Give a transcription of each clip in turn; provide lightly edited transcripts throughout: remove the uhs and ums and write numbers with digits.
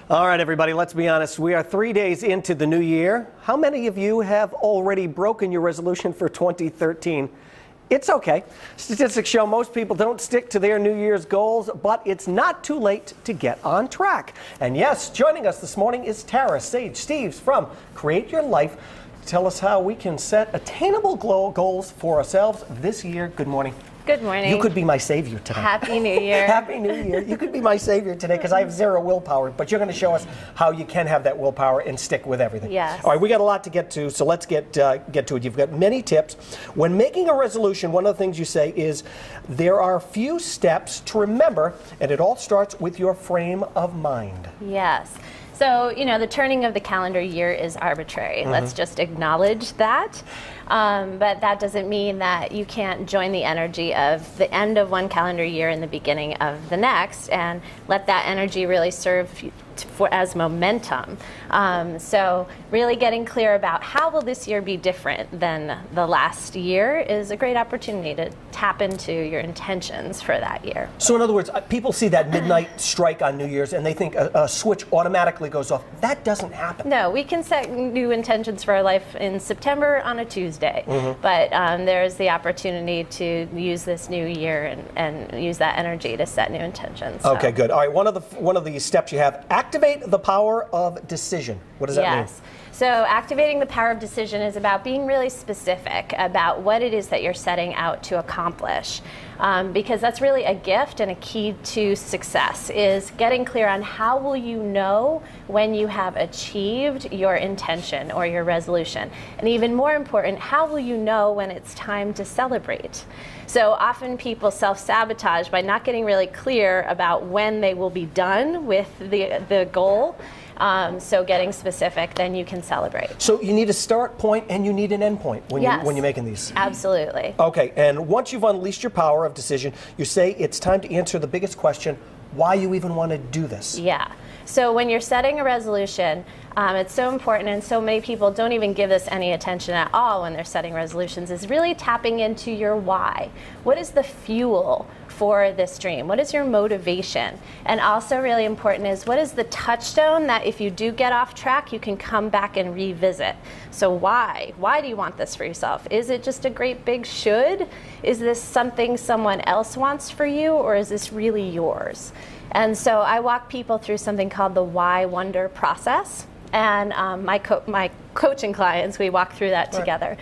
All right, everybody, let's be honest. We are 3 days into the new year. How many of you have already broken your resolution for 2013? It's okay. Statistics show most people don't stick to their New Year's goals, but it's not too late to get on track. And yes, joining us this morning is Tara Sage Steves from Create Your Life. Tell us how we can set attainable goals for ourselves this year. Good morning. Good morning. You could be my savior today. Happy New Year. Happy New Year. You could be my savior today because I have zero willpower, but you're going to show us how you can have that willpower and stick with everything. Yes. All right, we got a lot to get to, so let's get to it. You've got many tips. When making a resolution, one of the things you say is there are a few steps to remember, and it all starts with your frame of mind. Yes. So, you know, the turning of the calendar year is arbitrary. Let's just acknowledge that. But that doesn't mean that you can't join the energy of the end of one calendar year and the beginning of the next and let that energy really serve as momentum. So really getting clear about how will this year be different than the last year is a great opportunity to tap into your intentions for that year. So in other words, people see that midnight strike on New Year's and they think a switch automatically goes off. That doesn't happen. No, we can set new intentions for our life in September on a Tuesday, but there's the opportunity to use this new year and use that energy to set new intentions. So. Okay, good. All right, one of the steps you have, activate the power of decision. What does that mean? Yes. So activating the power of decision is about being really specific about what it is that you're setting out to accomplish. Because that's really a gift and a key to success is getting clear on how will you know when you have achieved your intention or your resolution. And even more important, how will you know when it's time to celebrate? So often people self-sabotage by not getting really clear about when they will be done with the goal. So getting specific, then you can celebrate. So you need a start point and you need an end point when you're making these. Absolutely. Okay, and once you've unleashed your power of decision, you say it's time to answer the biggest question, why you even want to do this. Yeah. So when you're setting a resolution, it's so important, and so many people don't even give this any attention at all when they're setting resolutions, is really tapping into your why. What is the fuel for this dream? What is your motivation? And also really important is what is the touchstone that if you do get off track, you can come back and revisit. So why? Why do you want this for yourself? Is it just a great big should? Is this something someone else wants for you, or is this really yours? And so I walk people through something called the why wonder process. And my coaching clients, we walk through that together.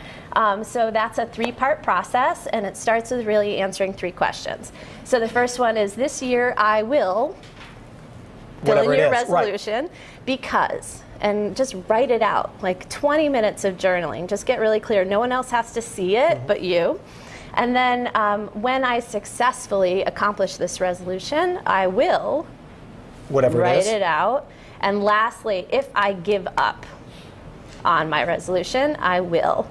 So that's a 3-part process, and it starts with really answering 3 questions. So the first one is, this year I will fill in your resolution because, and just write it out, like 20 minutes of journaling. Just get really clear. No one else has to see it but you. And then when I successfully accomplish this resolution, I will write it out. And lastly, if I give up on my resolution, I will.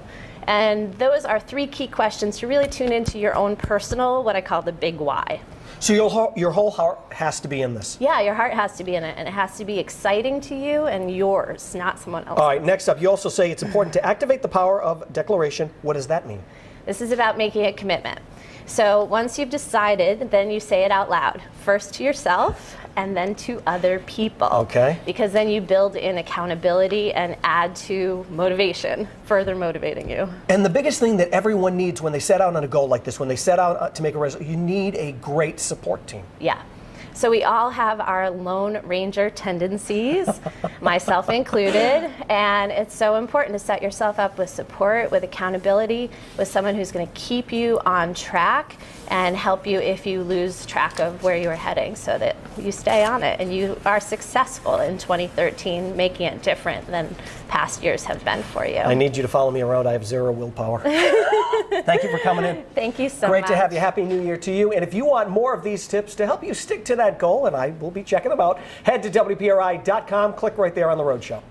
And those are 3 key questions to really tune into your own personal, what I call the big why. So your whole heart has to be in this. Yeah, your heart has to be in it, and it has to be exciting to you and yours, not someone else's. All right, next up, you also say it's important to activate the power of declaration. What does that mean? This is about making a commitment. So once you've decided, then you say it out loud, first to yourself and then to other people. Okay. Because then you build in accountability and add to motivation, further motivating you. And the biggest thing that everyone needs when they set out on a goal like this, when they set out to make a resolution, you need a great support team. Yeah. So we all have our Lone Ranger tendencies, myself included, and it's so important to set yourself up with support, with accountability, with someone who's going to keep you on track and help you if you lose track of where you are heading so that you stay on it and you are successful in 2013, making it different than past years have been for you. I need you to follow me around. I have zero willpower. Thank you for coming in. Thank you so much. Great to have you. Happy New Year to you. And if you want more of these tips to help you stick to that goal, and I will be checking them out, head to WPRI.com. Click right there on the Rhode Show.